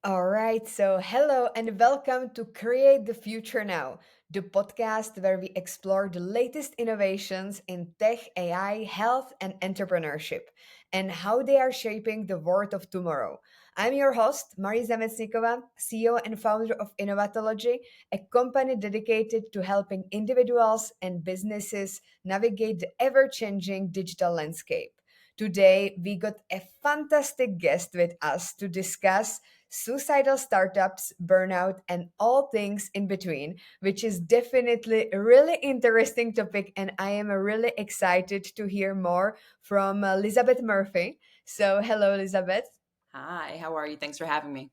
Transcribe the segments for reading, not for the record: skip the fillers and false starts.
All right, so hello and welcome to Create the Future Now, the podcast where we explore the latest innovations in tech, AI, health, and entrepreneurship, and how they are shaping the world of tomorrow. I'm your host, Marie Zametsnikova, CEO and founder of Innovatology, a company dedicated to helping individuals and businesses navigate the ever changing digital landscape. Today, we got a fantastic guest with us to discuss suicidal startups, burnout, and all things in between, which is definitely a really interesting topic. And I am really excited to hear more from Lizabeth Murphy. So, hello, Elizabeth. Hi, how are you? Thanks for having me.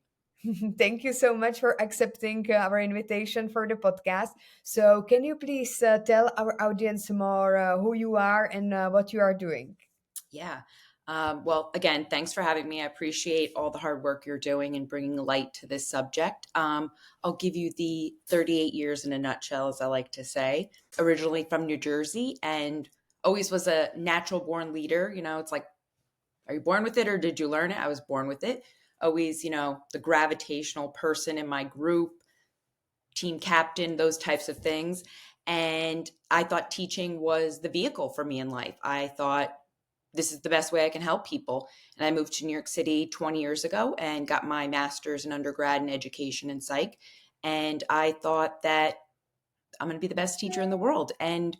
Thank you so much for accepting our invitation for the podcast. So, can you please tell our audience more who you are and what you are doing? Yeah. Well, again, thanks for having me. I appreciate all the hard work you're doing and bringing light to this subject. I'll give you the 38 years in a nutshell, as I like to say. Originally from New Jersey and always was a natural born leader. It's like, are you born with it or did you learn it? I was born with it. Always, the gravitational person in my group, team captain, those types of things. And I thought teaching was the vehicle for me in life. I thought this is the best way I can help people. And I moved to New York City 20 years ago and got my master's in undergrad in education and psych. And I thought that I'm going to be the best teacher in the world. And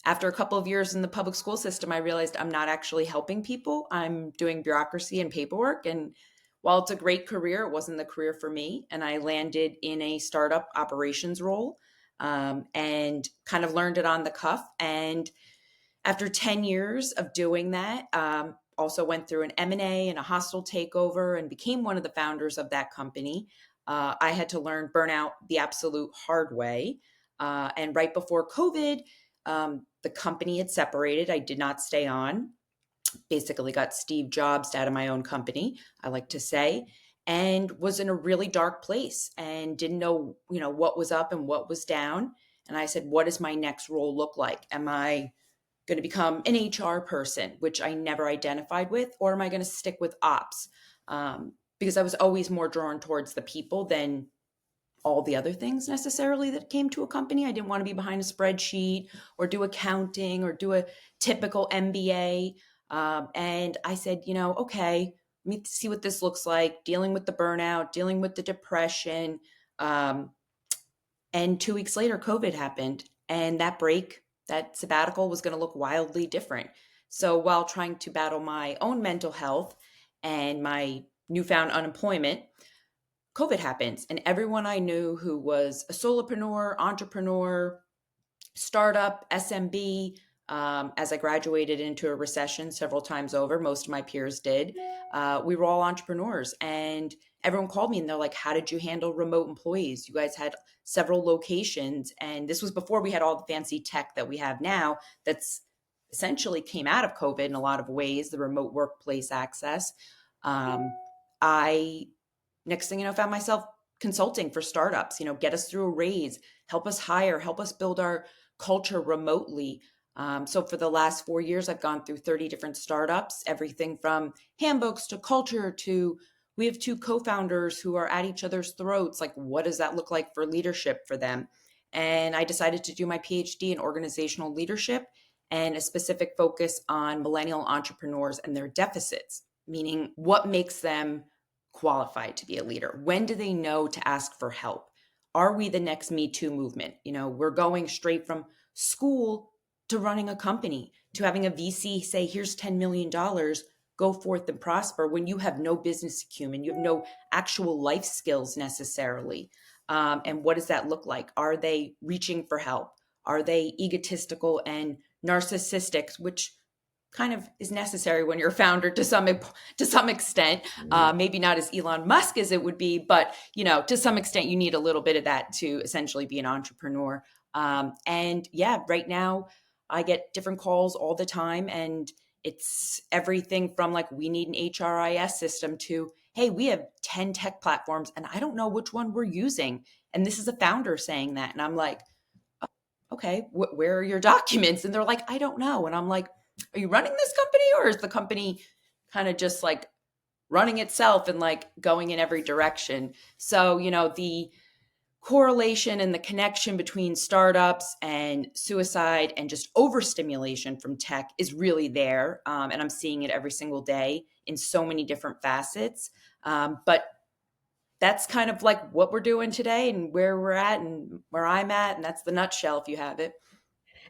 after a couple of years in the public school system, I realized I'm not actually helping people. I'm doing bureaucracy and paperwork. And while it's a great career, it wasn't the career for me. And I landed in a startup operations role and kind of learned it on the cuff. And after 10 years of doing that, also went through an M&A and a hostile takeover and became one of the founders of that company. I had to learn burnout the absolute hard way. And right before COVID, the company had separated. I did not stay on. Basically, got Steve Jobs out of my own company, I like to say, and was in a really dark place and didn't know, what was up and what was down. And I said, what does my next role look like? Am I going to become an HR person, which I never identified with, or am I going to stick with ops? Because I was always more drawn towards the people than all the other things necessarily that came to a company. I didn't want to be behind a spreadsheet or do accounting or do a typical MBA. And I said, okay, let me see what this looks like, dealing with the burnout, dealing with the depression. And 2 weeks later, COVID happened. And that break, that sabbatical was going to look wildly different. So while trying to battle my own mental health and my newfound unemployment, COVID happens. And everyone I knew who was a solopreneur, entrepreneur, startup, SMB, as I graduated into a recession several times over, most of my peers did. We were all entrepreneurs, and everyone called me and they're like, how did you handle remote employees? You guys had several locations, and this was before we had all the fancy tech that we have now that's essentially came out of COVID in a lot of ways, the remote workplace access. I Next thing you know, found myself consulting for startups, get us through a raise, help us hire, help us build our culture remotely. So for the last 4 years, I've gone through 30 different startups, everything from handbooks to culture to we have two co-founders who are at each other's throats. Like, what does that look like for leadership for them? And I decided to do my PhD in organizational leadership and a specific focus on millennial entrepreneurs and their deficits, meaning what makes them qualified to be a leader? When do they know to ask for help? Are we the next Me Too movement? We're going straight from school to running a company to having a VC say, here's $10 million, dollars, go forth and prosper when you have no business acumen, you have no actual life skills necessarily. And what does that look like? Are they reaching for help? Are they egotistical and narcissistic, which kind of is necessary when you're a founder to some extent. Maybe not as Elon Musk as it would be, but to some extent, you need a little bit of that to essentially be an entrepreneur. And yeah, right now I get different calls all the time, and it's everything from like we need an HRIS system to hey, we have 10 tech platforms, and I don't know which one we're using. And this is a founder saying that, and I'm like, okay, where are your documents? And they're like, I don't know. And I'm like, are you running this company or is the company kind of just like running itself and like going in every direction. So, the correlation and the connection between startups and suicide and just overstimulation from tech is really there. And I'm seeing it every single day in so many different facets. But that's kind of like what we're doing today and where we're at and where I'm at. And that's the nutshell if you have it.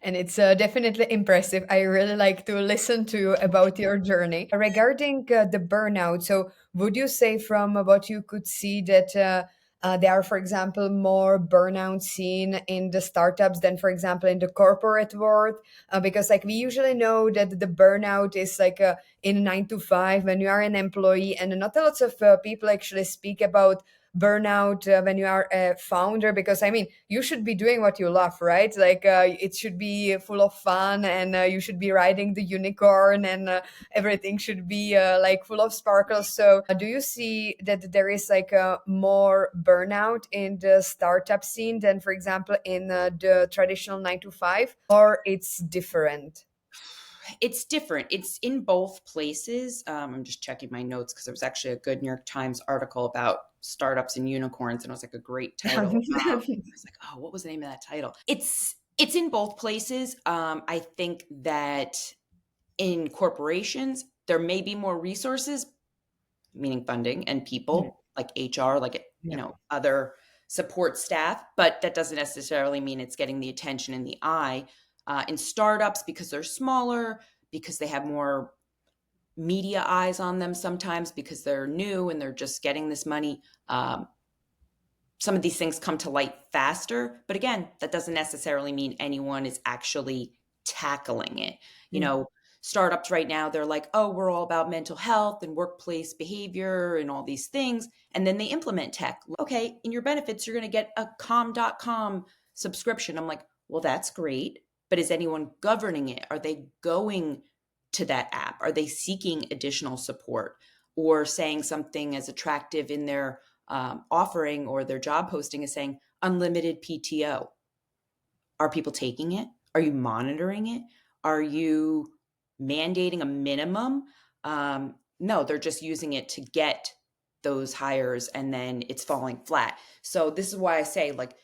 And it's definitely impressive. I really like to listen to about your journey regarding the burnout. So, would you say from what you could see that there are, for example, more burnout seen in the startups than, for example, in the corporate world? Because like we usually know that the burnout is like in 9 to 5 when you are an employee, and not a lot of people actually speak about burnout when you are a founder, because I mean you should be doing what you love, right? Like it should be full of fun, and you should be riding the unicorn, and everything should be like full of sparkles. So do you see that there is like more burnout in the startup scene than, for example, in the traditional 9 to 5, or it's different? It's different. It's in both places. I'm just checking my notes because there was actually a good New York Times article about startups and unicorns, and it was like a great title. I was like, oh, what was the name of that title? It's in both places. I think that in corporations there may be more resources, meaning funding and Mm, people like HR, like yeah. other support staff, but that doesn't necessarily mean it's getting the attention in the eye. In startups, because they're smaller, because they have more media eyes on them sometimes because they're new and they're just getting this money. Some of these things come to light faster. But again, that doesn't necessarily mean anyone is actually tackling it. You Mm, know, startups right now, they're like, oh, we're all about mental health and workplace behavior and all these things. And then they implement tech. Okay, in your benefits, you're going to get a com.com subscription. I'm like, well, that's great. But is anyone governing it? Are they going to that app? Are they seeking additional support or saying something as attractive in their offering or their job posting is saying unlimited PTO? Are people taking it? Are you monitoring it? Are you mandating a minimum? No, they're just using it to get those hires and then it's falling flat. So this is why I say, like,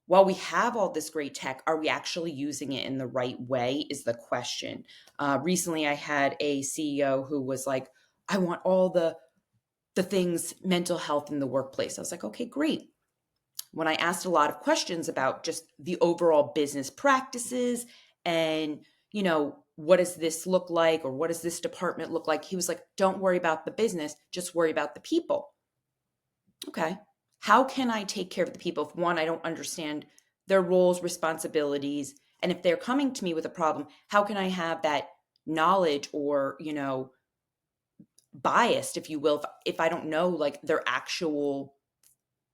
while we have all this great tech, are we actually using it in the right way is the question. Recently, I had a CEO who was like, I want all the things mental health in the workplace. I was like, okay, great. When I asked a lot of questions about just the overall business practices and, what does this look like or what does this department look like? He was like, don't worry about the business, just worry about the people. Okay. How can I take care of the people if one, I don't understand their roles, responsibilities, and if they're coming to me with a problem, how can I have that knowledge or, biased, if you will, if I don't know like their actual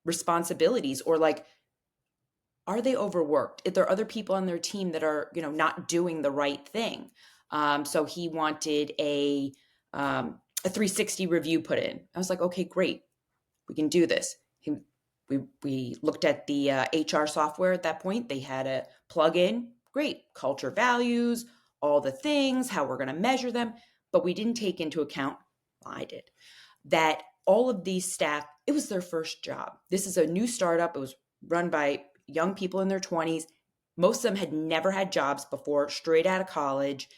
responsibilities or like are they overworked? If there are other people on their team that are, not doing the right thing. So he wanted a 360 review put in. I was like, okay, great, we can do this. We looked at the HR software at that point. They had a plug-in, great, culture values, all the things, how we're going to measure them, but we didn't take into account. I did that all of these staff, it was their first job. This is a new startup. It was run by young people in their 20s. Most of them had never had jobs before, straight out of college.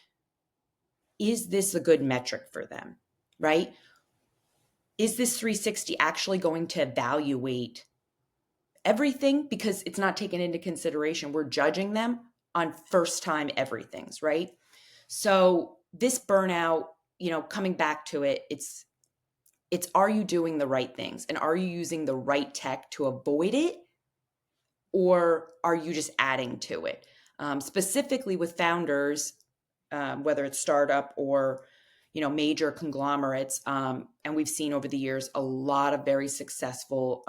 Is this a good metric for them? Right? Is this 360 actually going to evaluate everything? Because it's not taken into consideration. We're judging them on first time everything's, right? So this burnout, coming back to it, it's are you doing the right things and are you using the right tech to avoid it or are you just adding to it? Specifically with founders, whether it's startup or major conglomerates, and we've seen over the years a lot of very successful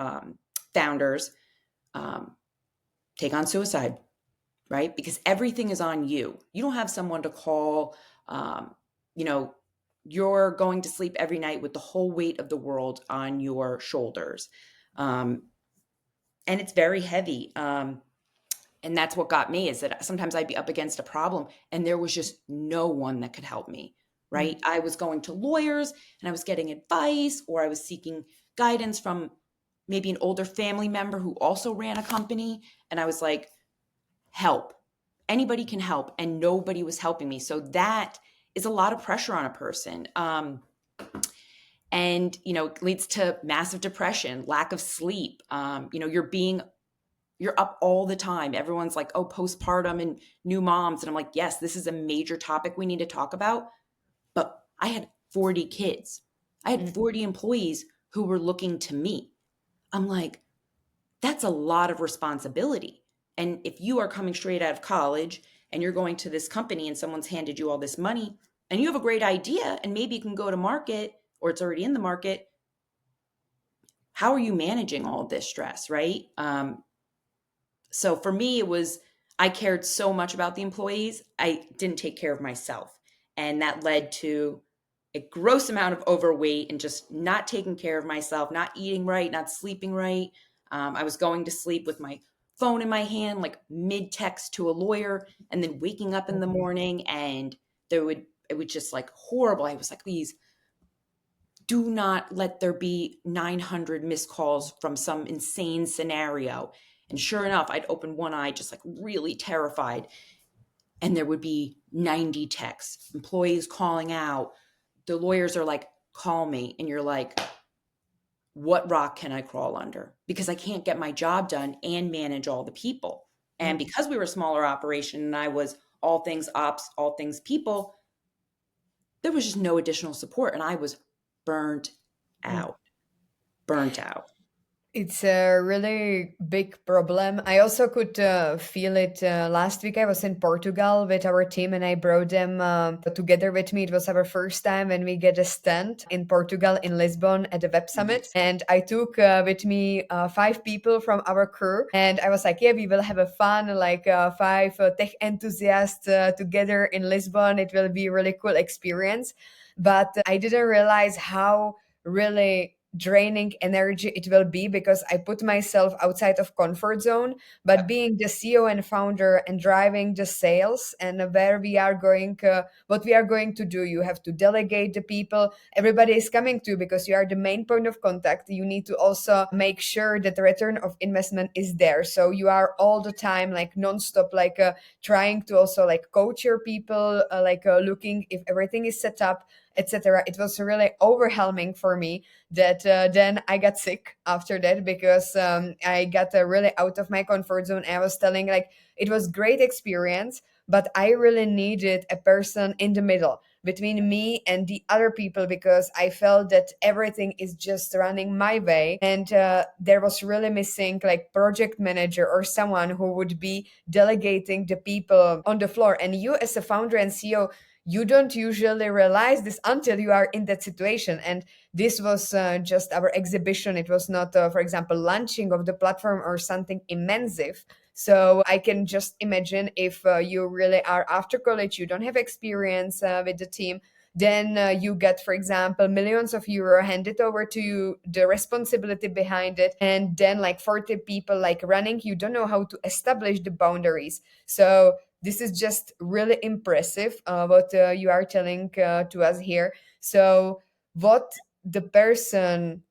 founders um, take on suicide, right? Because everything is on you. You don't have someone to call. You know, you're going to sleep every night with the whole weight of the world on your shoulders. Um, and it's very heavy. And that's what got me is that sometimes I'd be up against a problem and there was just no one that could help me. right? I was going to lawyers and I was getting advice, or I was seeking guidance from maybe an older family member who also ran a company. And I was like, help. Anybody can help. And nobody was helping me. So that is a lot of pressure on a person. And, leads to massive depression, lack of sleep. You're up all the time. Everyone's like, oh, postpartum and new moms. And I'm like, yes, this is a major topic we need to talk about. But I had 40 kids. I had Mm. 40 employees who were looking to me. I'm like, that's a lot of responsibility. And if you are coming straight out of college and you're going to this company and someone's handed you all this money and you have a great idea and maybe you can go to market or it's already in the market, how are you managing all of this stress, right? So for me, I cared so much about the employees, I didn't take care of myself. And that led to a gross amount of overweight and just not taking care of myself, not eating right, not sleeping right. I was going to sleep with my phone in my hand, like mid text to a lawyer, and then waking up in the morning and it would just like horrible. I was like, please do not let there be 900 missed calls from some insane scenario. And sure enough, I'd open one eye, just like really terrified. And there would be 90 texts, employees calling out. The lawyers are like, call me. And you're like, what rock can I crawl under? Because I can't get my job done and manage all the people. And Mm. because we were a smaller operation and I was all things ops, all things people, there was just no additional support. And I was burnt Mm. out, burnt out. It's a really big problem. I also could feel it last week. I was in Portugal with our team and I brought them together with me. It was our first time when we get a stand in Portugal, in Lisbon at the Web Summit. Nice. And I took with me 5 people from our crew. And I was like, yeah, we will have a fun, like five tech enthusiasts together in Lisbon. It will be a really cool experience. But I didn't realize how really draining energy it will be because I put myself outside of comfort zone. But Yep. being the CEO and founder and driving the sales and where we are going, what we are going to do, you have to delegate the people. Everybody is coming to you because you are the main point of contact. You need to also make sure that the return of investment is there. So you are all the time like nonstop, like trying to also like coach your people, looking if everything is set up, etc. It was really overwhelming for me that then I got sick after that because I got really out of my comfort zone. I was telling like it was great experience, but I really needed a person in the middle between me and the other people because I felt that everything is just running my way and there was really missing like project manager or someone who would be delegating the people on the floor. And you as a founder and CEO, you don't usually realize this until you are in that situation. And this was just our exhibition. It was not, for example, launching of the platform or something immense. So I can just imagine if you really are after college, you don't have experience with the team, then you get, for example, millions of euro handed over to you, the responsibility behind it, and then like 40 people like running, you don't know how to establish the boundaries. So this is just really impressive what you are telling to us here. So what the person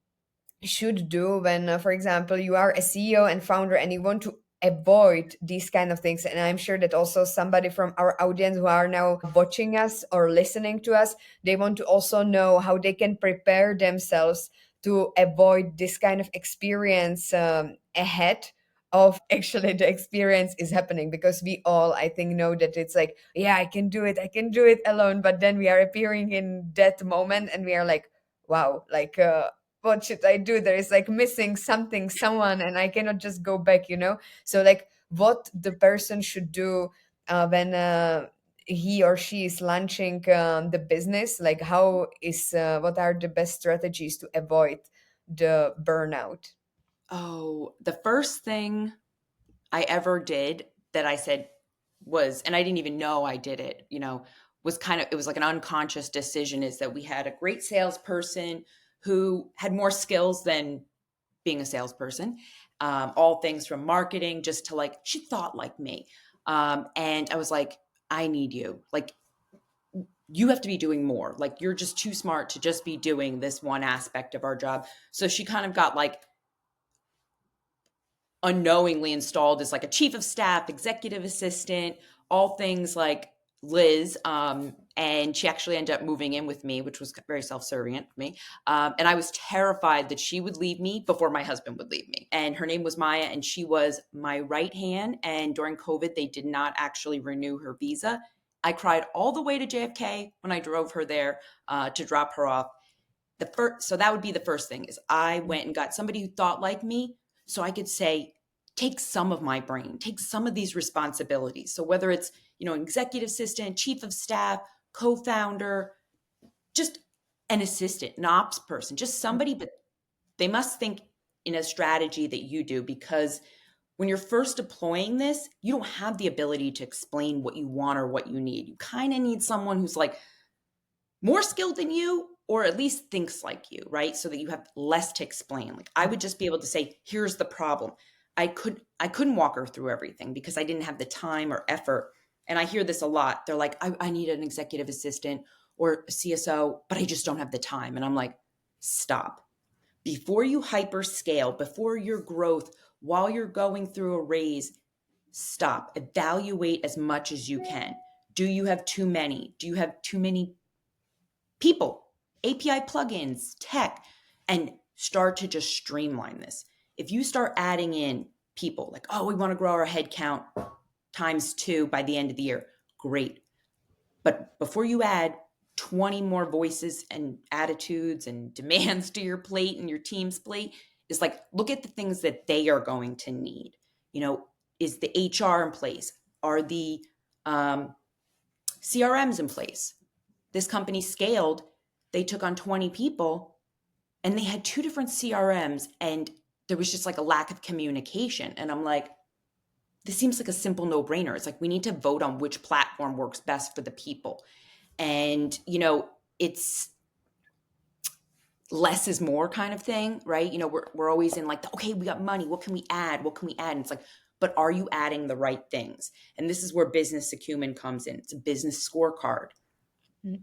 should do when, for example, you are a CEO and founder and you want to avoid these kind of things. And I'm sure that also somebody from our audience who are now watching us or listening to us, they want to also know how they can prepare themselves to avoid this kind of experience ahead of actually the experience is happening, because we all, I think, know that it's like, yeah, I can do it alone, but then we are appearing in that moment and we are like, wow, like what should I do? There is like missing something, someone, and I cannot just go back, you know? So, like, what the person should do when he or she is launching the business, like, what are the best strategies to avoid the burnout? Oh, the first thing I ever did that I said was, and I didn't even know I did it, was it was like an unconscious decision, is that we had a great salesperson who had more skills than being a salesperson, all things from marketing, just to like, she thought like me. And I was like, I need you. Like, you have to be doing more. Like, you're just too smart to just be doing this one aspect of our job. So she kind of got like unknowingly installed as like a chief of staff, executive assistant, all things like Liz. And she actually ended up moving in with me, which was very self-serving for me. And I was terrified that she would leave me before my husband would leave me. And her name was Maya, and she was my right hand. And during COVID, they did not actually renew her visa. I cried all the way to JFK when I drove her there to drop her off. So that would be the first thing, is I went and got somebody who thought like me, so I could say, take some of my brain, take some of these responsibilities. So whether it's, executive assistant, chief of staff, co-founder, just an assistant, an ops person, just somebody, but they must think in a strategy that you do, because when you're first deploying this, you don't have the ability to explain what you want or what you need. You kind of need someone who's like more skilled than you, or at least thinks like you, right? So that you have less to explain. Like, I would just be able to say, here's the problem. I couldn't walk her through everything because I didn't have the time or effort. And I hear this a lot. They're like, I need an executive assistant or a CSO, but I just don't have the time. And I'm like, stop. Before you hyper scale, before your growth, while you're going through a raise, stop. Evaluate as much as you can. Do you have too many? Do you have too many people, API plugins, tech, and start to just streamline this? If you start adding in people like, oh, we want to grow our headcount times 2 by the end of the year, great. But before you add 20 more voices and attitudes and demands to your plate and your team's plate, is like, look at the things that they are going to need. Is the HR in place? Are the CRMs in place? This company scaled, they took on 20 people and they had 2 different CRMs, and there was just like a lack of communication. And I'm like, this seems like a simple no-brainer. It's like, we need to vote on which platform works best for the people. And, it's less is more kind of thing, right? We're always in like, okay, we got money. What can we add? What can we add? And it's like, but are you adding the right things? And this is where business acumen comes in. It's a business scorecard. Mm.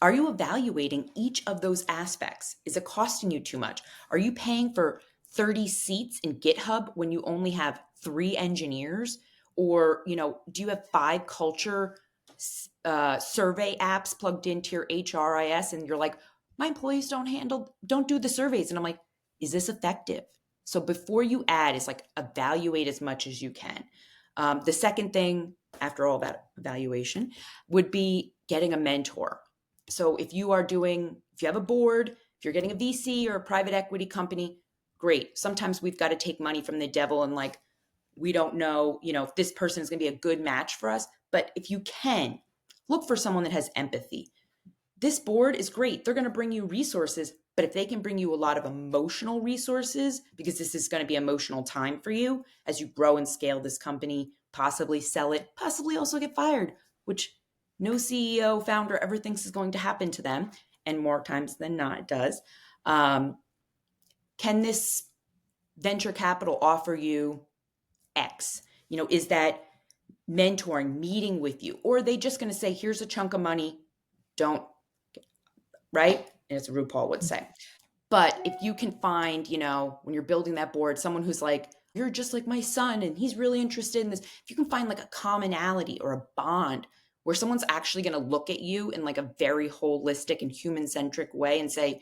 Are you evaluating each of those aspects? Is it costing you too much? Are you paying for 30 seats in GitHub when you only have 3 engineers? Or, do you have 5 culture survey apps plugged into your HRIS, and you're like, my employees don't do the surveys. And I'm like, is this effective? So before you add, it's like, evaluate as much as you can. The second thing after all that evaluation would be getting a mentor. So if you have a board, if you're getting a VC or a private equity company, great. Sometimes we've got to take money from the devil, and like, we don't know, if this person is going to be a good match for us. But if you can, look for someone that has empathy. This board is great. They're going to bring you resources, but if they can bring you a lot of emotional resources, because this is going to be emotional time for you as you grow and scale this company, possibly sell it, possibly also get fired, which no CEO, founder ever thinks is going to happen to them. And more times than not, it does. Can this venture capital offer you X? Is that mentoring, meeting with you? Or are they just going to say, here's a chunk of money, don't, right? And as RuPaul would say. But if you can find, when you're building that board, someone who's like, you're just like my son and he's really interested in this, if you can find like a commonality or a bond where someone's actually going to look at you in like a very holistic and human-centric way and say,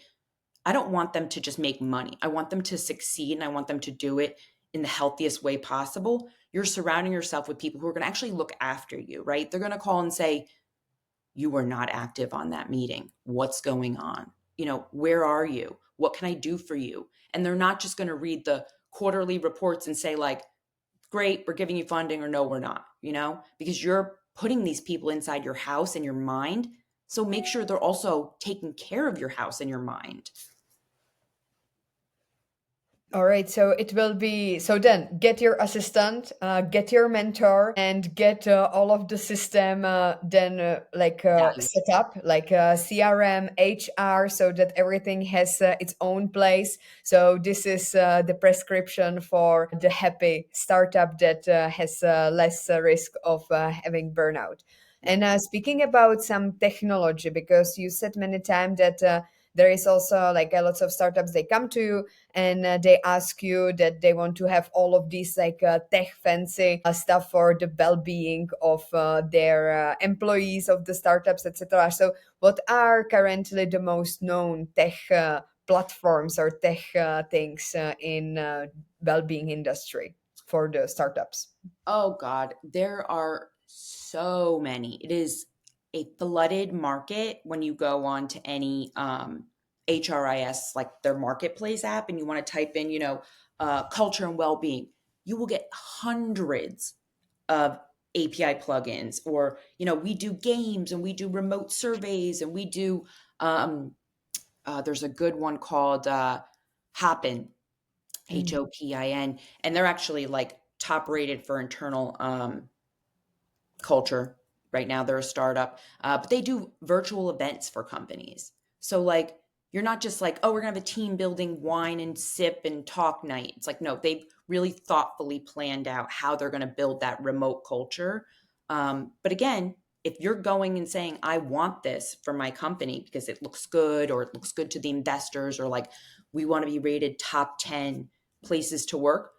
I don't want them to just make money. I want them to succeed, and I want them to do it in the healthiest way possible. You're surrounding yourself with people who are going to actually look after you, right? They're going to call and say, you were not active on that meeting. What's going on? Where are you? What can I do for you? And they're not just going to read the quarterly reports and say like, great, we're giving you funding, or no, we're not, because you're putting these people inside your house and your mind. So make sure they're also taking care of your house and your mind. All right, so it will be so then get your assistant, get your mentor, and get all of the system then Value. set up like CRM, HR, so that everything has its own place. So this is the prescription for the happy startup that has less risk of having burnout. And speaking about some technology, because you said many times that there is also like lots of startups, they come to you and they ask you that they want to have all of these like tech fancy stuff for the well-being of their employees of the startups, etc. So what are currently the most known tech platforms or tech things in well-being industry for the startups? Oh God, there are so many. It is a flooded market when you go on to any HRIS, like their marketplace app, and you want to type in, culture and well-being. You will get hundreds of API plugins, or we do games and we do remote surveys and we do. There's a good one called Hopin, Hopin, and they're actually like top rated for internal culture. Right now, they're a startup, but they do virtual events for companies. So, like, you're not just like, oh, we're gonna have a team building wine and sip and talk night. It's like, no, they've really thoughtfully planned out how they're gonna build that remote culture. But again, if you're going and saying, I want this for my company because it looks good or it looks good to the investors, or like, we want to be rated top 10 places to work,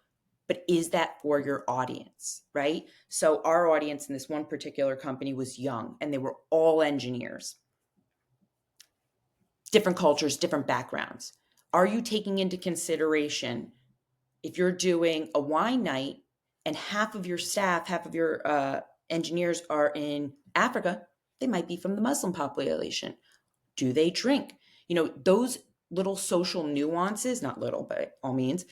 but is that for your audience, right? So our audience in this one particular company was young and they were all engineers, different cultures, different backgrounds. Are you taking into consideration if you're doing a wine night and half of your staff, half of your engineers are in Africa, they might be from the Muslim population. Do they drink? Those little social nuances, not little, by all means,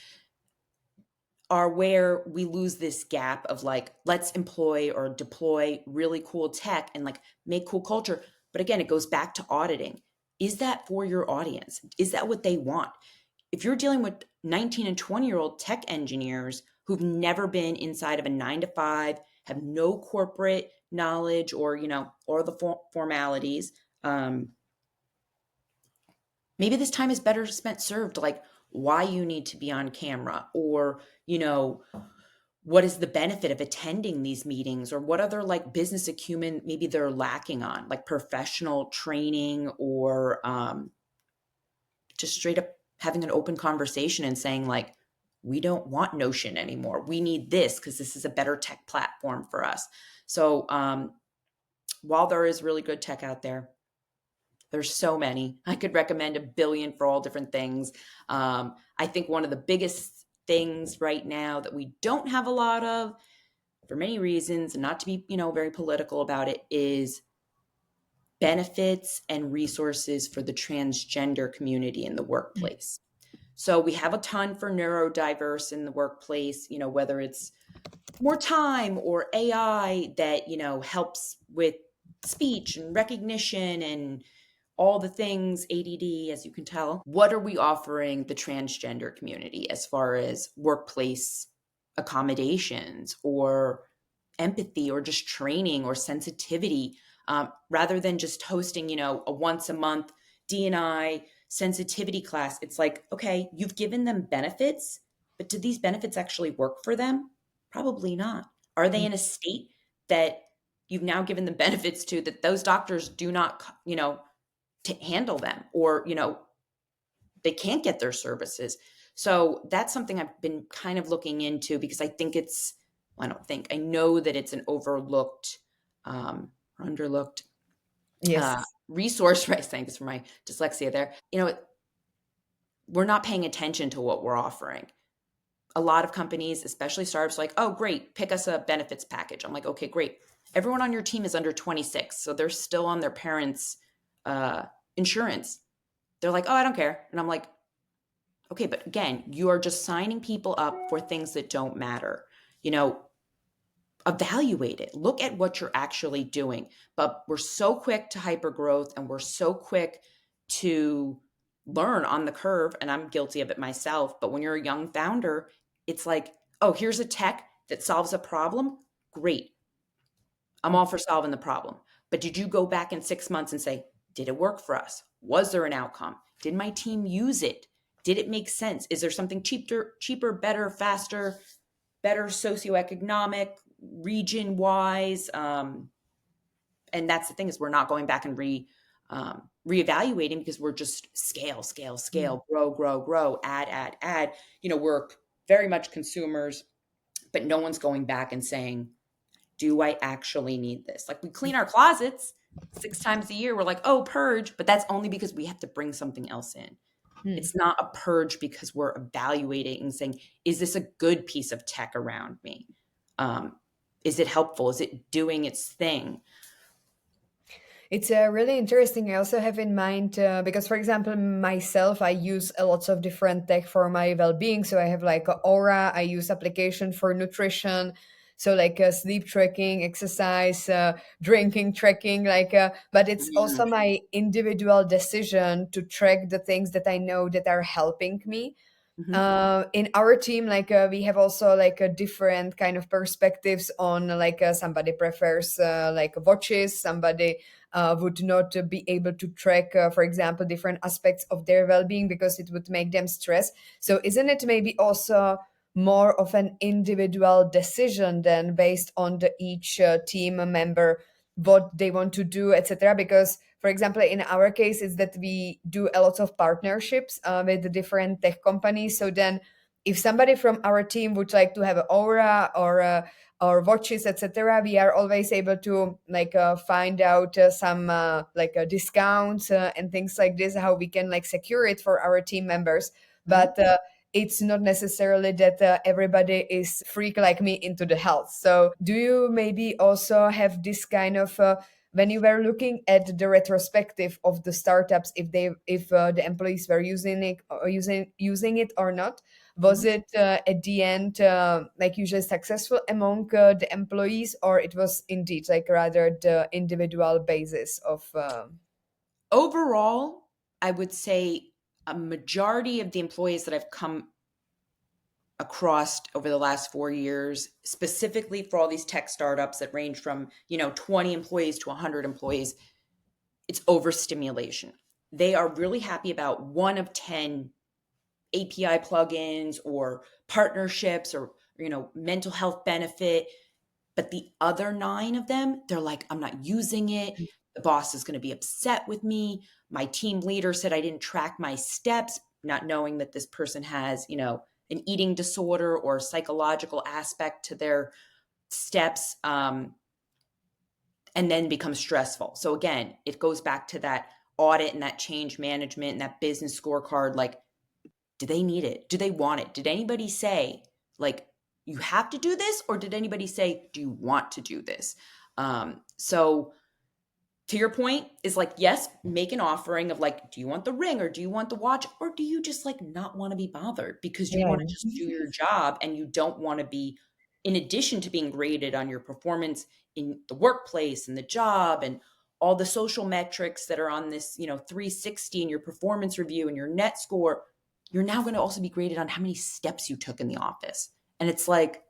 are where we lose this gap of like, let's employ or deploy really cool tech and like make cool culture. But again, it goes back to auditing. Is that for your audience? Is that what they want? If you're dealing with 19 and 20-year-old tech engineers who've never been inside of a 9 to 5, have no corporate knowledge or the formalities, maybe this time is better spent served like why you need to be on camera, or what is the benefit of attending these meetings, or what other like business acumen maybe they're lacking on, like professional training, or just straight up having an open conversation and saying like, we don't want Notion anymore, we need this because this is a better tech platform for us. So while there is really good tech out there, there's so many. I could recommend a billion for all different things. I think one of the biggest things right now that we don't have a lot of, for many reasons, and not to be, very political about it, is benefits and resources for the transgender community in the workplace. So we have a ton for neurodiverse in the workplace, whether it's more time or AI that, helps with speech and recognition and all the things, ADD, as you can tell. What are we offering the transgender community as far as workplace accommodations or empathy or just training or sensitivity, rather than just hosting, a once a month D&I sensitivity class? It's like, okay, you've given them benefits, but do these benefits actually work for them? Probably not. Are they in a state that you've now given them benefits to that those doctors do not, to handle them, or they can't get their services? So that's something I've been kind of looking into, because I think I know that it's an overlooked, or underlooked Yes. resource. Right, thanks for my dyslexia there. We're not paying attention to what we're offering. A lot of companies, especially startups, are like, oh great, pick us a benefits package. I'm like, okay, great. Everyone on your team is under 26, so they're still on their parents' insurance. They're like, oh, I don't care. And I'm like, okay, but again, you are just signing people up for things that don't matter. Evaluate it. Look at what you're actually doing. But we're so quick to hyper growth, and we're so quick to learn on the curve. And I'm guilty of it myself. But when you're a young founder, it's like, oh, here's a tech that solves a problem. Great. I'm all for solving the problem. But did you go back in 6 months and say, did it work for us? Was there an outcome? Did my team use it? Did it make sense? Is there something cheaper, better, faster, better socioeconomic, region wise, and that's the thing, is we're not going back and reevaluating, because we're just Mm. scale, grow, add. We're very much consumers, but no one's going back and saying, do I actually need this? Like, we clean our closets 6 times a year. We're like, oh, purge, but that's only because we have to bring something else in. Mm. It's not a purge because we're evaluating and saying, is this a good piece of tech around me? Um, is it helpful? Is it doing its thing? It's really interesting. I also have in mind because, for example, myself, I use a lots of different tech for my well-being. So I have like Aura. I use application for nutrition. So like sleep tracking, exercise, drinking tracking. But it's also Mm, my individual decision to track the things that I know that are helping me. mhm, In our team, we have also like a different kind of perspectives on somebody prefers like watches, somebody would not be able to track, for example, different aspects of their well-being because it would make them stress. So isn't it maybe also more of an individual decision than based on the each team member what they want to do, etc.? Because, for example, in our case, is that we do a lot of partnerships with the different tech companies. So then, if somebody from our team would like to have an Aura or watches, etc., we are always able to find out some discounts and things like this, how we can like secure it for our team members. mhm. But it's not necessarily that everybody is freak like me into the health. So do you maybe also have this kind of when you were looking at the retrospective of the startups, if the employees were using it or using it or not, was Mhm. it at the end like usually successful among the employees, or it was indeed like rather the individual basis of Overall, I would say a majority of the employees that I've come across over the last 4 years, specifically for all these tech startups that range from 20 employees to 100 employees, it's overstimulation. They are really happy about one of 10 API plugins or partnerships or mental health benefit. But the other nine of them, they're like, I'm not using it. The boss is going to be upset with me. My team leader said I didn't track my steps, not knowing that this person has, an eating disorder or psychological aspect to their steps, and then becomes stressful. So again, it goes back to that audit and that change management and that business scorecard. Like, do they need it? Do they want it? Did anybody say, like, you have to do this? Or did anybody say, do you want to do this? So to your point is like, yes, make an offering of like, do you want the ring or do you want the watch? Or do you just like not want to be bothered because you yeah. want to just do your job and you don't want to be, in addition to being graded on your performance in the workplace and the job and all the social metrics that are on this, 360 in your performance review and your net score, you're now going to also be graded on how many steps you took in the office. And it's like,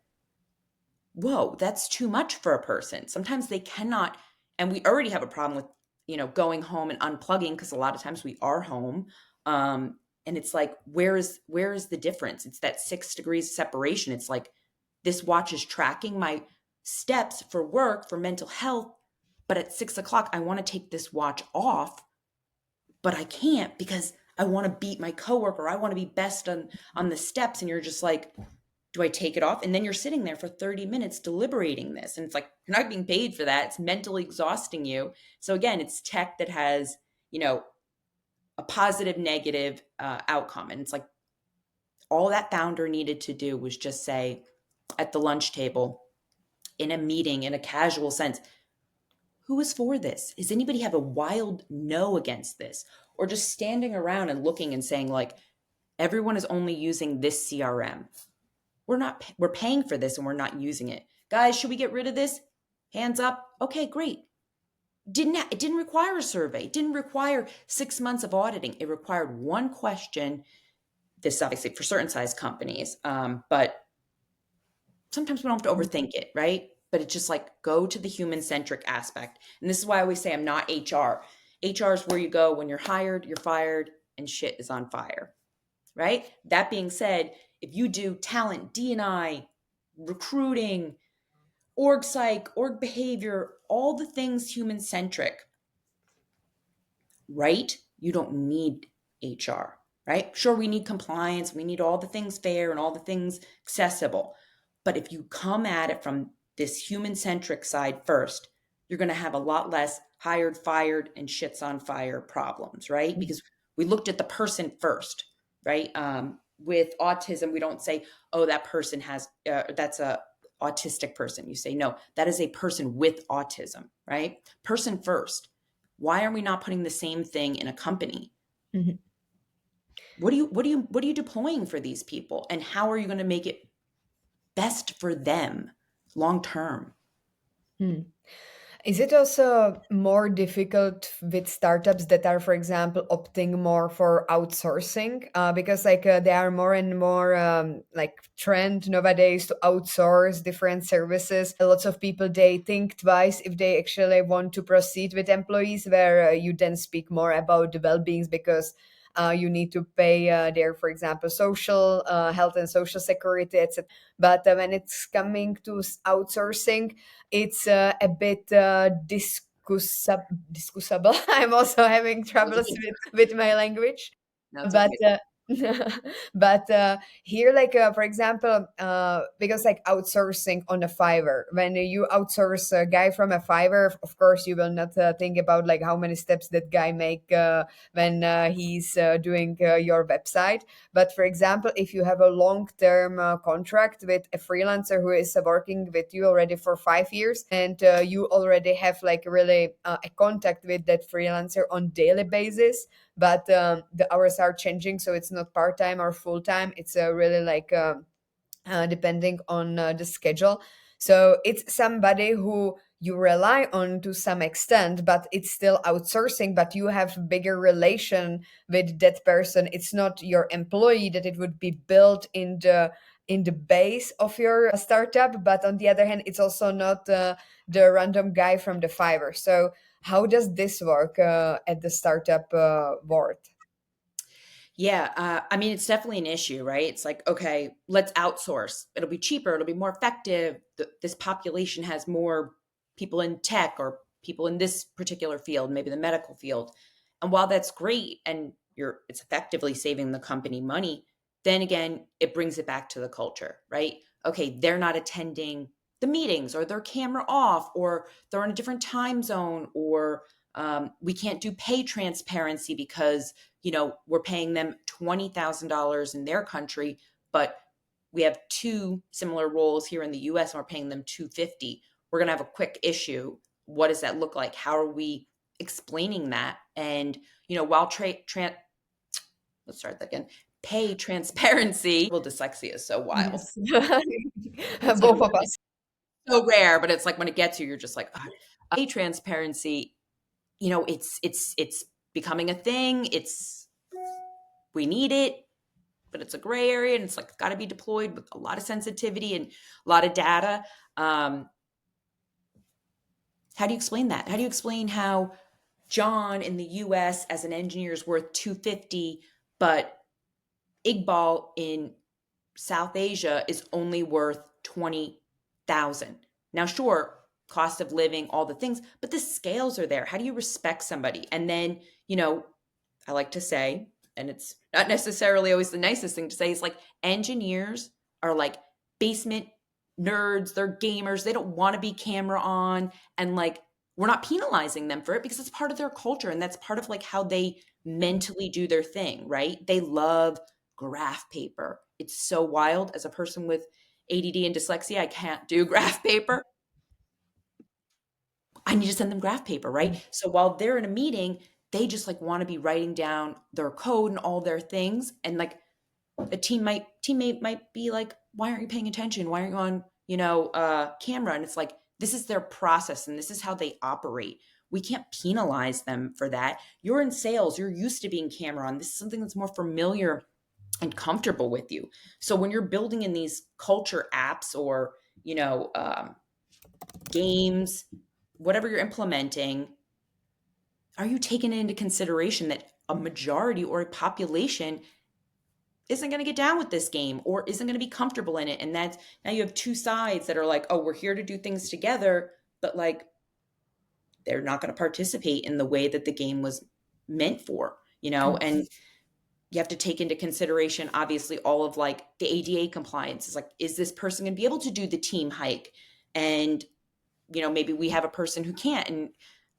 whoa, that's too much for a person. Sometimes they cannot, and we already have a problem with, going home and unplugging because a lot of times we are home. And it's like, where is the difference? It's that 6 degrees separation. It's like this watch is tracking my steps for work, for mental health, but at 6 o'clock, I want to take this watch off, but I can't because I want to beat my coworker. I want to be best on the steps. And you're just like, do I take it off? And then you're sitting there for 30 minutes deliberating this. And it's like, you're not being paid for that. It's mentally exhausting you. So again, it's tech that has, a positive, negative outcome. And it's like all that founder needed to do was just say at the lunch table, in a meeting, in a casual sense, who is for this? Does anybody have a wild no against this? Or just standing around and looking and saying, like, everyone is only using this CRM. We're paying for this and we're not using it. Guys, should we get rid of this? Hands up. Okay, great. It didn't require a survey. It didn't require 6 months of auditing. It required one question. This is obviously for certain size companies, but sometimes we don't have to overthink it, right? But it's just like go to the human centric aspect. And this is why I always say I'm not HR. HR is where you go when you're hired, you're fired, and shit is on fire, right? That being said, if you do talent, D&I, recruiting, org psych, org behavior, all the things human centric, right? You don't need HR, right? Sure, we need compliance, we need all the things fair and all the things accessible. But if you come at it from this human centric side first, you're going to have a lot less hired, fired, and shits on fire problems, right? Mhm. Because we looked at the person first, right? With autism, we don't say, oh, that person has, that's a autistic person. You say, no, that is a person with autism, right? Person first. Why are we not putting the same thing in a company? Mhm. What are you deploying for these people, and how are you going to make it best for them long term? Hmm. Is it also more difficult with startups that are, for example, opting more for outsourcing? Because there are more and more like trend nowadays to outsource different services. Lots of people they think twice if they actually want to proceed with employees, where you then speak more about the well-beings because you need to pay their, for example, social health and social security, etc. But when it's coming to outsourcing, it's a bit discussable. I'm also having troubles with my language, That's but okay. but here for example because like outsourcing on a Fiverr, when you outsource a guy from a Fiverr, of course you will not think about like how many steps that guy make when he's doing your website. But for example, if you have a long term contract with a freelancer who is working with you already for 5 years, and you already have like really a contact with that freelancer on daily basis, but the hours are changing, so it's not part-time or full-time. It's really depending on the schedule. So it's somebody who you rely on to some extent, but it's still outsourcing, but you have bigger relation with that person. It's not your employee that it would be built in the base of your startup, but on the other hand, it's also not the random guy from the Fiverr. So how does this work at the startup world? Yeah, I mean, it's definitely an issue, right? It's like, okay, let's outsource. It'll be cheaper. It'll be more effective. This population has more people in tech or people in this particular field, maybe the medical field. And while that's great and it's effectively saving the company money, then again, it brings it back to the culture, right? Okay, they're not attending the meetings, or their camera off, or they're in a different time zone, or we can't do pay transparency because we're paying them $20,000 in their country, but we have two similar roles here in the US and we're paying them 250. We're going to have a quick issue. What does that look like? How are we explaining that? And, while let's start that again. Pay transparency. Well, dyslexia is so wild. Yes. It's Both of us. so rare, but it's like when it gets you, you're just like, "Ugh." Pay transparency, it's becoming a thing. We need it, but it's a gray area, and it's like got to be deployed with a lot of sensitivity and a lot of data. Um, how do you explain that? How do you explain how John in the US as an engineer is worth 250, but Iqbal in South Asia is only worth 20,000? Now, sure, cost of living, all the things, but the scales are there. How do you respect somebody? And then, I like to say, and it's not necessarily always the nicest thing to say, is like engineers are like basement nerds, they're gamers, they don't want to be camera on. And like, we're not penalizing them for it because it's part of their culture and that's part of like how they mentally do their thing, right? They love graph paper. It's so wild. As a person with ADD and dyslexia, I can't do graph paper. I need to send them graph paper, right? So while they're in a meeting, they just like want to be writing down their code and all their things. And like a teammate might be like, why aren't you paying attention? Why aren't you on, camera? And it's like, this is their process and this is how they operate. We can't penalize them for that. You're in sales. You're used to being camera on. This is something that's more familiar and comfortable with you. So when you're building in these culture apps or, games, whatever you're implementing, are you taking into consideration that a majority or a population isn't going to get down with this game or isn't going to be comfortable in it. And that's now you have two sides that are like, oh, we're here to do things together, but like they're not going to participate in the way that the game was meant for, and you have to take into consideration obviously all of like the ADA compliance. Is like, is this person going to be able to do the team hike? And maybe we have a person who can't, and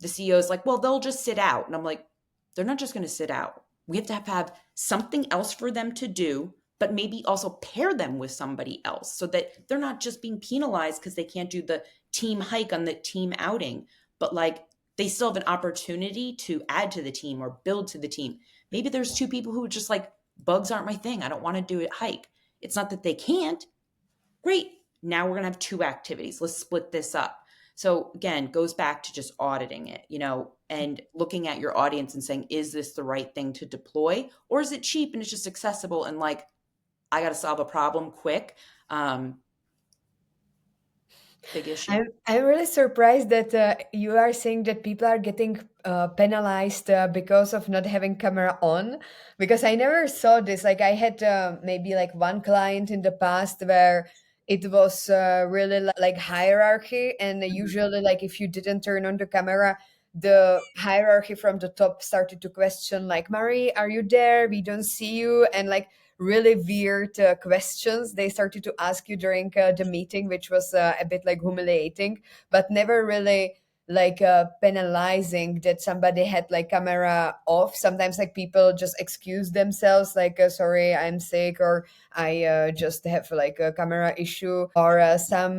the CEO is like, well, they'll just sit out. And I'm like, they're not just going to sit out. We have to have something else for them to do, but maybe also pair them with somebody else so that they're not just being penalized because they can't do the team hike on the team outing, but like they still have an opportunity to add to the team or build to the team. Maybe there's two people who are just like, bugs aren't my thing. I don't want to do it hike. It's not that they can't. Great. Now we're going to have two activities. Let's split this up. So again, goes back to just auditing it, and looking at your audience and saying, is this the right thing to deploy? Or is it cheap and it's just accessible and like, I got to solve a problem quick? Big issue. I'm really surprised that you are saying that people are getting penalized because of not having camera on, because I never saw this. Like I had maybe like one client in the past where it was really like hierarchy, and Mhm. usually like if you didn't turn on the camera, the hierarchy from the top started to question like, Marie, are you there? We don't see you. And like really weird questions they started to ask you during the meeting, which was a bit like humiliating, but never really like penalizing that somebody had like camera off. Sometimes like people just excuse themselves like, sorry, I'm sick, or I just have like a camera issue. Or some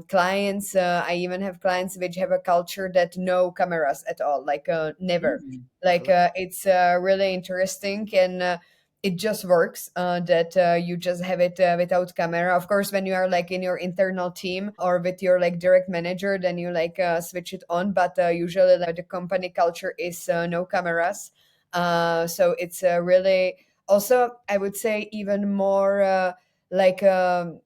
clients, I even have clients which have a culture that no cameras at all, like never. I Like love it's really interesting, and it just works that you just have it without camera. Of course, when you are like in your internal team or with your like direct manager, then you like switch it on, but usually like, the company culture is no cameras. So it's really also, I would say, even more like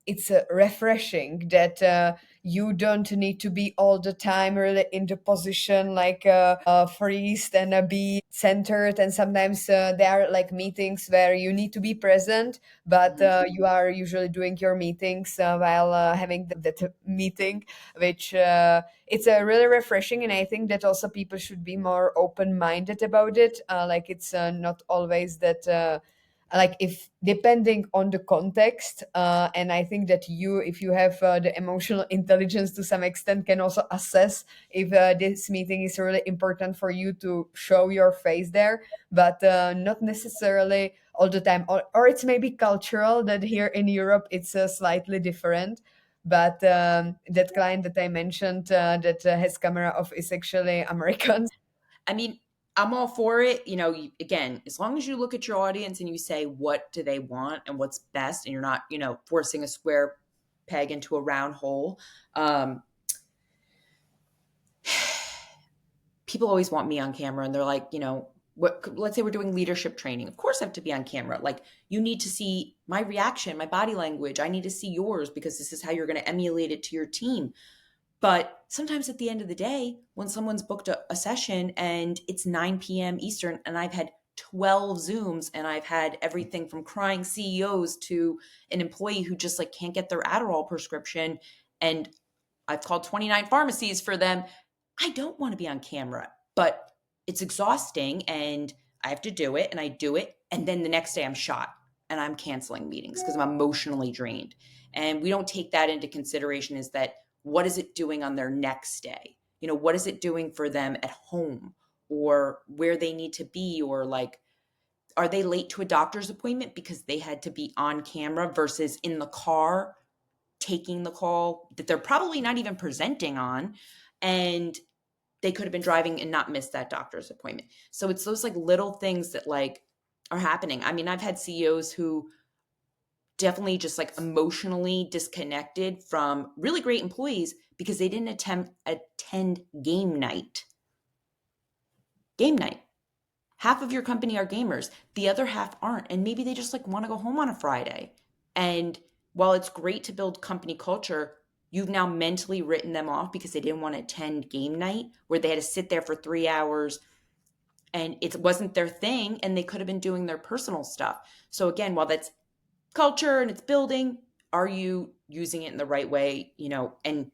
it's refreshing that you don't need to be all the time really in the position like freezed and be centered. And sometimes there are like meetings where you need to be present, but Mhm. you are usually doing your meetings while having that meeting, which it's really refreshing. And I think that also people should be more open-minded about it. Like it's not always that like if depending on the context, and I think that you, if you have the emotional intelligence to some extent, can also assess if this meeting is really important for you to show your face there, but not necessarily all the time. Or it's maybe cultural that here in Europe it's slightly different. But that client that I mentioned that has camera off is actually American. I mean, I'm all for it. Again, as long as you look at your audience and you say, what do they want and what's best, and you're not, forcing a square peg into a round hole. Um, People always want me on camera and they're like, let's say we're doing leadership training. Of course I have to be on camera. Like you need to see my reaction, my body language. I need to see yours because this is how you're going to emulate it to your team. But sometimes at the end of the day, when someone's booked a session and it's 9 p.m. Eastern and I've had 12 Zooms and I've had everything from crying CEOs to an employee who just like can't get their Adderall prescription, and I've called 29 pharmacies for them. I don't want to be on camera, but it's exhausting and I have to do it and I do it. And then the next day I'm shot and I'm canceling meetings because I'm emotionally drained. And we don't take that into consideration, is that what is it doing on their next day? What is it doing for them at home or where they need to be, or like, are they late to a doctor's appointment because they had to be on camera versus in the car taking the call that they're probably not even presenting on, and they could have been driving and not missed that doctor's appointment. So it's those like little things that like are happening. I mean, I've had CEOs who definitely just like emotionally disconnected from really great employees because they didn't attend game night. Half of your company are gamers, the other half aren't, and maybe they just like want to go home on a Friday. And while it's great to build company culture, you've now mentally written them off because they didn't want to attend game night where they had to sit there for 3 hours and it wasn't their thing and they could have been doing their personal stuff. So again, while that's culture and it's building. Are you using it in the right way? And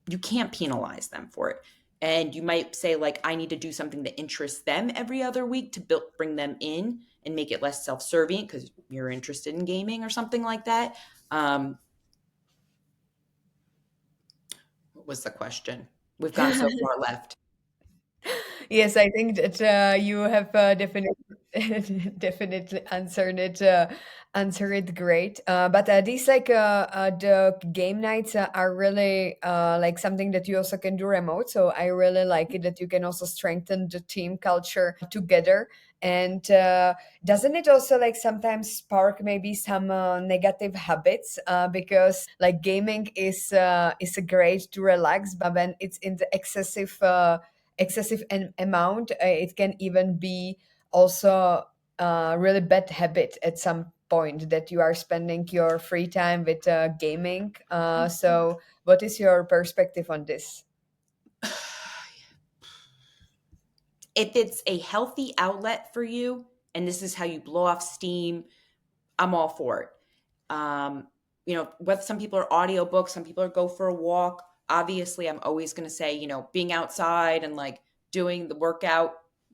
you can't penalize them for it. And you might say, like, I need to do something that interests them every other week to bring them in and make it less self-serving because you're interested in gaming or something like that. What was the question? We've gone so far left. Yes, I think that you have definitely definitely answered it great. But these the game nights are really like something that you also can do remote. So I really like it that you can also strengthen the team culture together. And doesn't it also like sometimes spark maybe some negative habits? Because like gaming is a great to relax, but when it's in the excessive amount, it can even be also a really bad habit at some point that you are spending your free time with gaming. So, what is your perspective on this? If it's a healthy outlet for you and this is how you blow off steam, I'm all for it. Whether some people are audiobooks, some people are go for a walk. Obviously, I'm always going to say, being outside and like doing the workout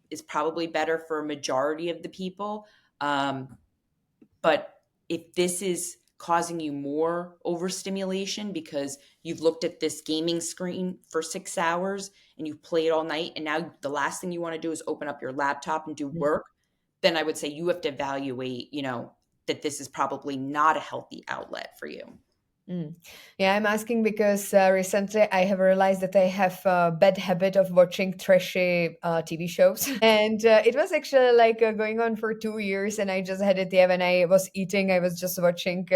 is probably better for a majority of the people. But if this is causing you more overstimulation because you've looked at this gaming screen for 6 hours and you've played all night, and now the last thing you want to do is open up your laptop and do work, then I would say you have to evaluate, that this is probably not a healthy outlet for you. Mm. Yeah, I'm asking because recently I have realized that I have a bad habit of watching trashy TV shows. And it was actually like going on for 2 years. And I just had it, yeah, when I was eating, I was just watching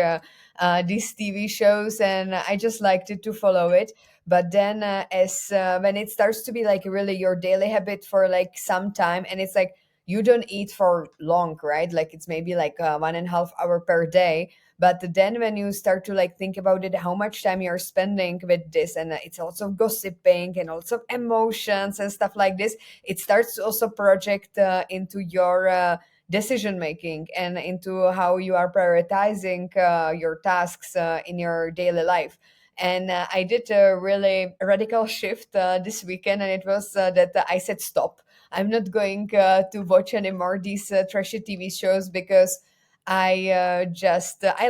these TV shows and I just liked it to follow it. But then, as when it starts to be like really your daily habit for like some time, and it's like you don't eat for long, right? Like it's maybe like 1.5 hour per day, but then when you start to like think about it, how much time you're spending with this, and it's also gossiping and also emotions and stuff like this, it starts to also project into your decision making and into how you are prioritizing your tasks in your daily life. And I did a really radical shift this weekend, and it was that I said stop. I'm not going to watch anymore these trashy TV shows because I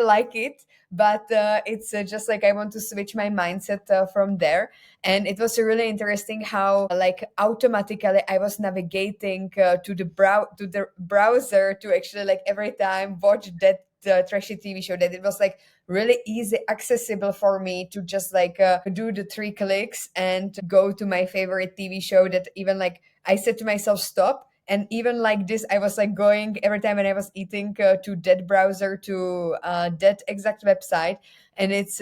like it, but it's just like I want to switch my mindset from there. And it was really interesting how like automatically I was navigating to the browser to actually like every time watch that trashy TV show, that it was like really easy accessible for me to just like do the 3 clicks and go to my favorite TV show, that even like I said to myself stop. And even like this, I was like going every time when I was eating to that browser, to that exact website. And it's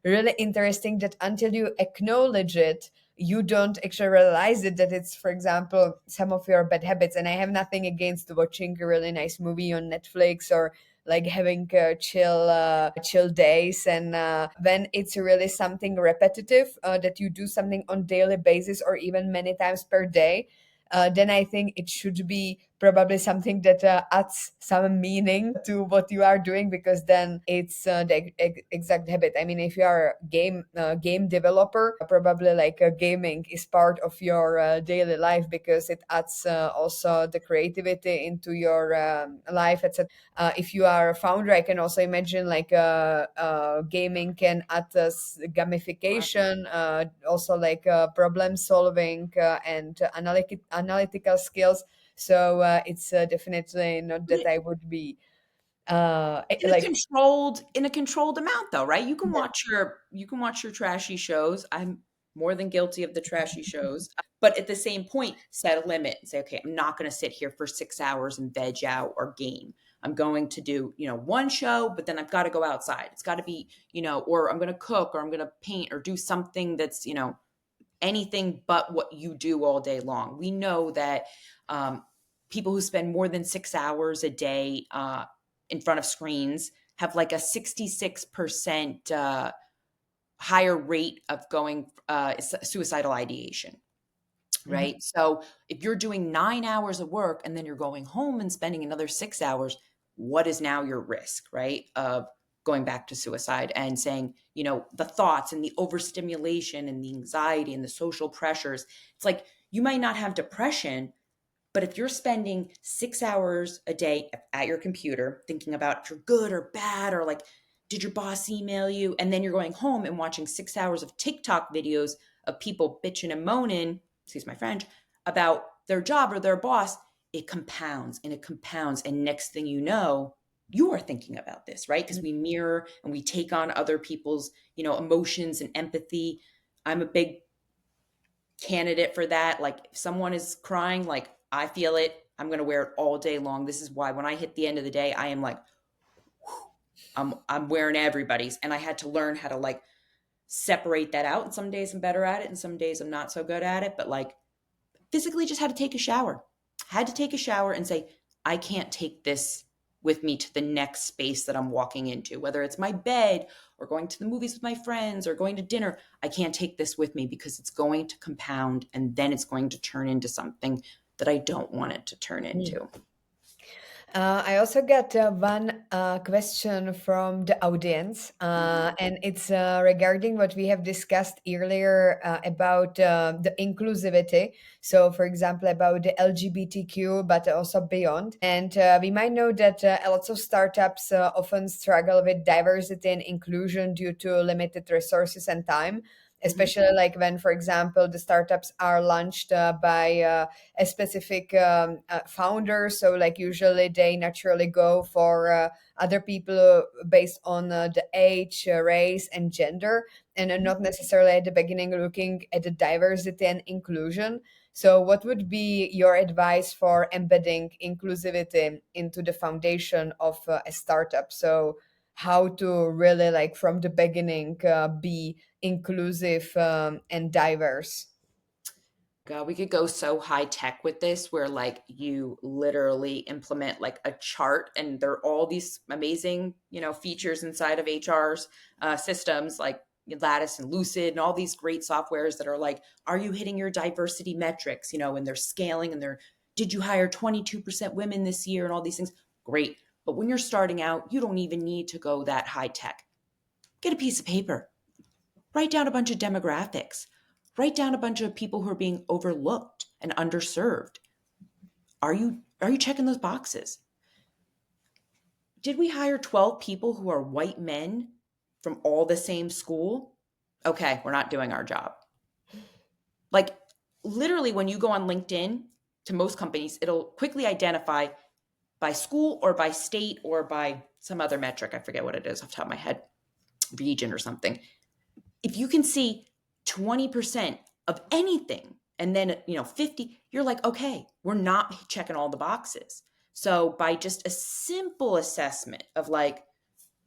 really interesting that until you acknowledge it, you don't actually realize it, that it's, for example, some of your bad habits. And I have nothing against watching a really nice movie on Netflix, or like having chill days. And when it's really something repetitive, that you do something on daily basis or even many times per day, then I think it should be probably something that adds some meaning to what you are doing, because then it's the exact habit. I mean, if you are a game developer, probably like gaming is part of your daily life, because it adds also the creativity into your life, etc. If you are a founder, I can also imagine like gaming can add us gamification, also like problem solving and analytical skills. So it's definitely not that I would be like. In a controlled amount though, right? You can watch your trashy shows. I'm more than guilty of the trashy shows. But at the same point, set a limit and say, okay, I'm not going to sit here for 6 hours and veg out or game. I'm going to do, one show, but then I've got to go outside. It's got to be, or I'm going to cook, or I'm going to paint, or do something that's, anything but what you do all day long. We know that people who spend more than 6 hours a day in front of screens have like a 66% higher rate of going suicidal ideation. Mhm. Right. So if you're doing 9 hours of work and then you're going home and spending another 6 hours, what is now your risk, right? Of going back to suicide and saying, the thoughts and the overstimulation and the anxiety and the social pressures. It's like you might not have depression, but if you're spending 6 hours a day at your computer thinking about if you're good or bad, or like, did your boss email you? And then you're going home and watching 6 hours of TikTok videos of people bitching and moaning, excuse my French, about their job or their boss, it compounds and it compounds. And next thing you know, you are thinking about this, right? Because we mirror and we take on other people's, emotions and empathy. I'm a big candidate for that. Like if someone is crying, like I feel it, I'm going to wear it all day long. This is why when I hit the end of the day, I am like, I'm wearing everybody's. And I had to learn how to like separate that out. And some days I'm better at it and some days I'm not so good at it. But like physically just had to take a shower. Had to take a shower and say, I can't take this with me to the next space that I'm walking into, whether it's my bed or going to the movies with my friends or going to dinner. I can't take this with me because it's going to compound and then it's going to turn into something that I don't want it to turn into. I also got one question from the audience, Mhm. and it's regarding what we have discussed earlier about the inclusivity. So, for example, about the LGBTQ, but also beyond. And we might know that lots of startups often struggle with diversity and inclusion due to limited resources and time. Mhm. Especially like when, for example, the startups are launched by a specific founder. So, like, usually they naturally go for other people based on the age, race, and gender, and not necessarily at the beginning looking at the diversity and inclusion. So, what would be your advice for embedding inclusivity into the foundation of a startup? So, how to really, like, from the beginning, be inclusive and diverse? God, we could go so high tech with this where like you literally implement like a chart and there are all these amazing, features inside of HR's systems like Lattice and Lucid and all these great softwares that are like, are you hitting your diversity metrics? And they're scaling and did you hire 22% women this year and all these things? Great. But when you're starting out, you don't even need to go that high tech. Get a piece of paper, write down a bunch of demographics. Write down a bunch of people who are being overlooked and underserved. Are you checking those boxes? Did we hire 12 people who are white men from all the same school? Okay, we're not doing our job. Like literally when you go on LinkedIn to most companies, it'll quickly identify by school or by state or by some other metric. I forget what it is off the top of my head, region or something. If you can see 20% of anything and then 50, you're like, okay, we're not checking all the boxes. So by just a simple assessment of like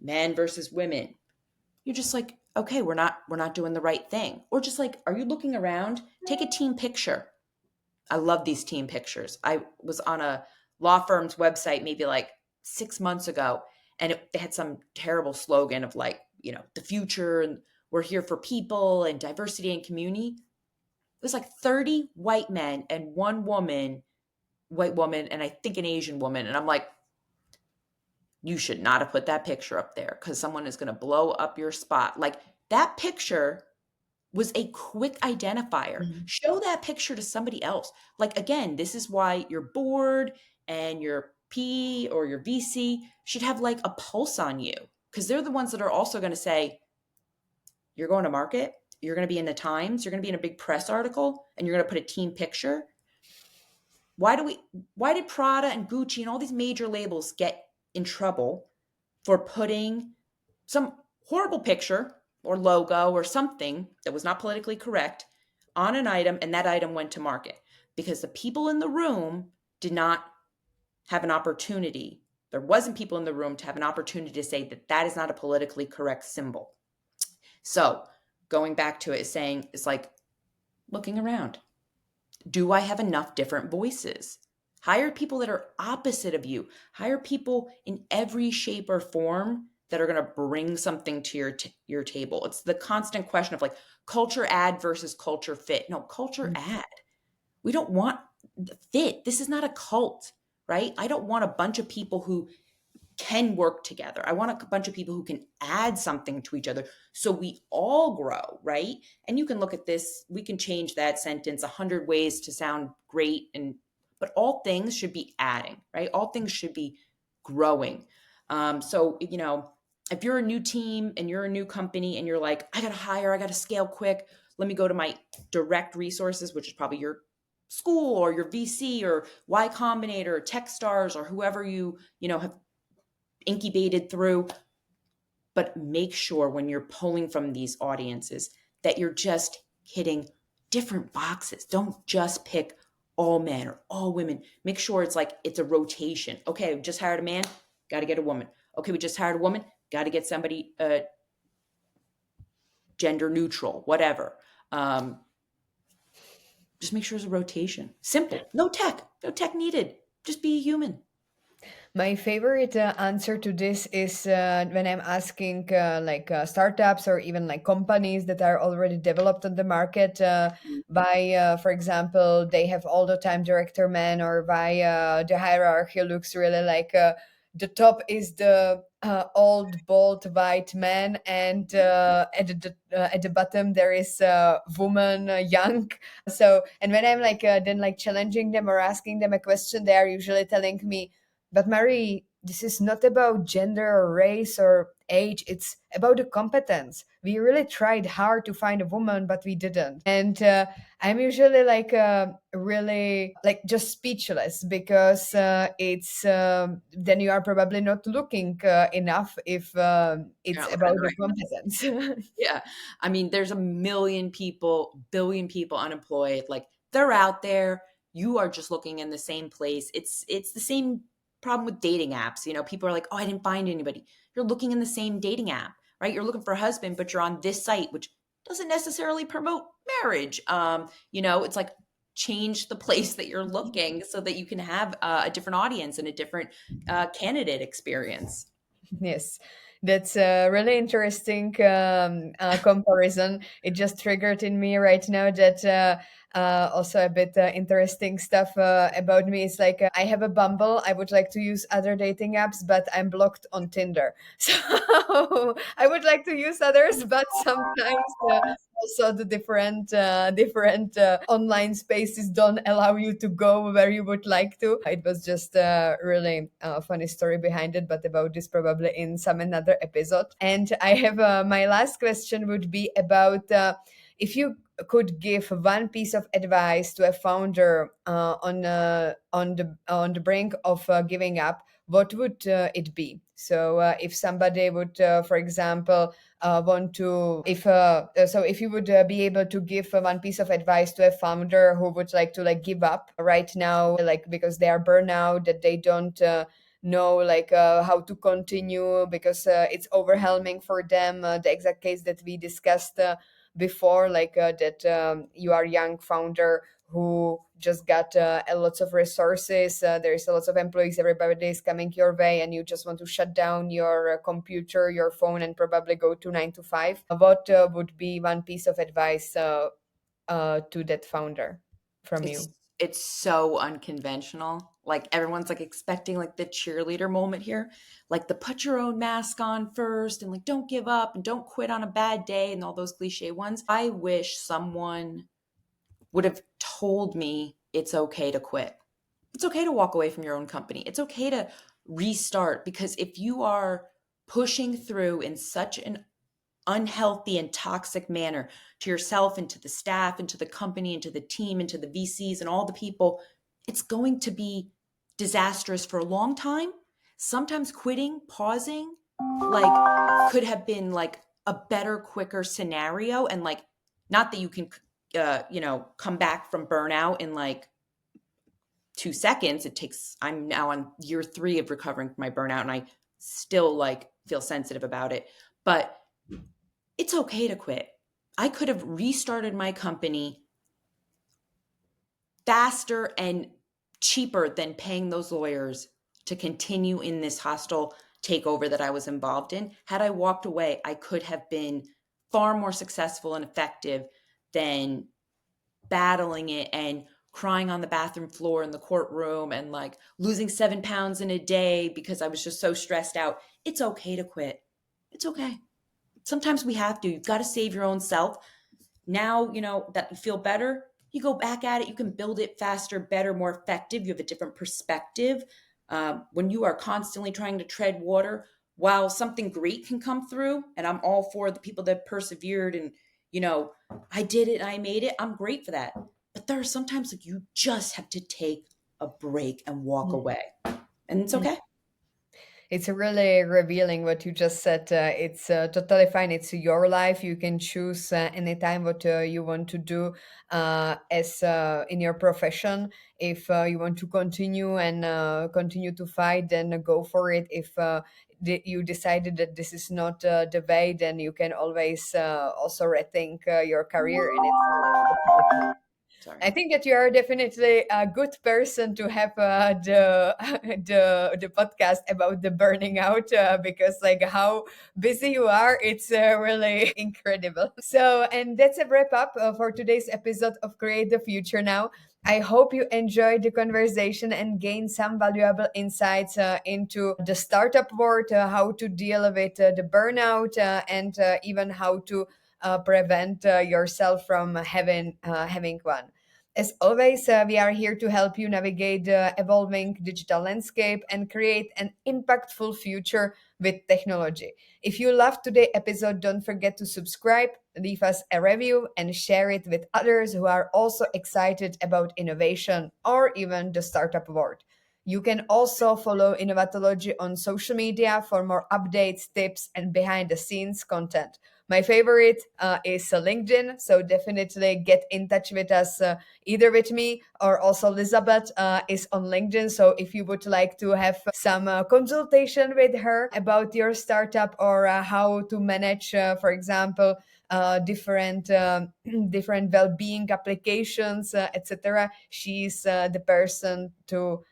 men versus women, you're just like, okay, we're not doing the right thing. Or just like, are you looking around? Take a team picture. I love these team pictures. I was on a law firm's website maybe like 6 months ago, and they had some terrible slogan of like, the future and we're here for people and diversity and community. It was like 30 white men and one white woman, and I think an Asian woman. And I'm like, you should not have put that picture up there because someone is going to blow up your spot. Like that picture was a quick identifier. Show that picture to somebody else. Like, again, this is why your board and your P or your VC should have like a pulse on you because they're the ones that are also going to say, you're going to market, you're going to be in the Times, you're going to be in a big press article, and you're going to put a team picture. Why did Prada and Gucci and all these major labels get in trouble for putting some horrible picture or logo or something that was not politically correct on an item and that item went to market because the people in the room did not have an opportunity. There wasn't people in the room to have an opportunity to say that that is not a politically correct symbol. So going back to it is saying, it's like looking around. Do I have enough different voices? Hire people that are opposite of you. Hire people in every shape or form that are going to bring something to your table. It's the constant question of like culture add versus culture fit. No, culture add. We don't want fit. This is not a cult, right? I don't want a bunch of people who can work together. I want a bunch of people who can add something to each other so we all grow, right? And you can look at this, we can change that sentence 100 ways to sound great, and but all things should be adding, right? All things should be growing. So, if you're a new team and you're a new company and you're like, I got to hire, I got to scale quick, let me go to my direct resources, which is probably your school or your VC or Y Combinator or Techstars or whoever have incubated through. But make sure when you're pulling from these audiences that you're just hitting different boxes. Don't just pick all men or all women. Make sure it's a rotation. Okay, we just hired a man, got to get a woman. Okay, we just hired a woman, got to get somebody gender neutral, whatever. Just make sure it's a rotation. Simple. No tech needed. Just be a human. My favorite answer to this is when I'm asking startups or even like companies that are already developed on the market by, for example, they have all the time director men, or by the hierarchy looks really like the top is the old, bald, white man, and at the bottom there is a woman, young. So, and when I'm then like challenging them or asking them a question, they are usually telling me, but Mary, this is not about gender or race or age. It's about the competence. We really tried hard to find a woman, but we didn't. And I'm usually really like just speechless, because it's then you are probably not looking enough if You're it's not looking in about the the right competence. Yeah. I mean, there's a million people, billion people unemployed. Like they're out there. You are just looking in the same place. It's the same problem with dating apps. People are like, "Oh, I didn't find anybody." You're looking in the same dating app, right? You're looking for a husband, but you're on this site which doesn't necessarily promote marriage. It's like change the place that you're looking so that you can have a different audience and a different candidate experience. Yes, that's a really interesting comparison. It just triggered in me right now that also a bit interesting stuff about me is like I have a Bumble. I would like to use other dating apps, but I'm blocked on Tinder. So I would like to use others, but sometimes also the different online spaces don't allow you to go where you would like to. It was just a really funny story behind it, but about this probably in some another episode. And I have my last question would be about if you could give one piece of advice to a founder on the brink of giving up, what would it be? So if somebody would, for example, want to if so if you would be able to give one piece of advice to a founder who would like to like give up right now, like because they are burnout, that they don't know how to continue because it's overwhelming for them, the exact case that we discussed before, that you are young founder who just got a lots of resources, there is a lot of employees, everybody is coming your way, and you just want to shut down your computer, your phone, and probably go to 9 to 5. What would be one piece of advice to that founder from It's you? it's so unconventional. Like everyone's like expecting like the cheerleader moment here, like the put your own mask on first and like don't give up and don't quit on a bad day and all those cliche ones. I wish someone would have told me it's okay to quit. It's okay to walk away from your own company. It's okay to restart, because if you are pushing through in such an unhealthy and toxic manner to yourself and to the staff and to the company and to the team and to the VCs and all the people, it's going to be disastrous for a long time. Sometimes quitting, pausing, could have been like a better, quicker scenario. And not that you can, come back from burnout in 2 seconds. I'm now on year 3 of recovering from my burnout and I still feel sensitive about it. But it's okay to quit. I could have restarted my company faster and cheaper than paying those lawyers to continue in this hostile takeover that I was involved in. Had I walked away, I could have been far more successful and effective than battling it and crying on the bathroom floor in the courtroom and like losing 7 pounds in a day because I was just so stressed out. It's okay to quit. It's okay. Sometimes we have to. You've got to save your own self. Now, that you feel better, you go back at it. You can build it faster, better, more effective. You have a different perspective. When you are constantly trying to tread water, while something great can come through, and I'm all for the people that persevered and, you know, I did it, I made it. I'm great for that. But there are sometimes like you just have to take a break and walk away. And it's okay. It's really revealing what you just said. It's totally fine. It's your life. You can choose anytime what you want to do as in your profession. If you want to continue and continue to fight, then go for it. If you decided that this is not the way, then you can always also rethink your career, and it's Sorry. I think that you are definitely a good person to have the podcast about the burning out because like how busy you are, it's really incredible. So, and that's a wrap up for today's episode of Create the Future Now. I hope you enjoyed the conversation and gained some valuable insights into the startup world, how to deal with the burnout, and even how to prevent yourself from having one. As always, we are here to help you navigate the evolving digital landscape and create an impactful future with technology. If you loved today's episode, don't forget to subscribe, leave us a review, and share it with others who are also excited about innovation or even the startup world. You can also follow Innovatology on social media for more updates, tips, and behind the scenes content. My favorite is LinkedIn, so definitely get in touch with us either with me or also Lizabeth is on LinkedIn. So if you would like to have some consultation with her about your startup or how to manage, for example, different different well-being applications, etc., she's the person to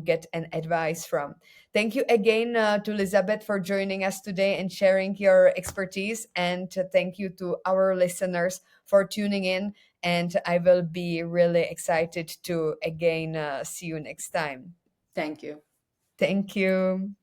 get an advice from. Thank you again to Elizabeth for joining us today and sharing your expertise. And thank you to our listeners for tuning in. And I will be really excited to again see you next time. Thank you. Thank you.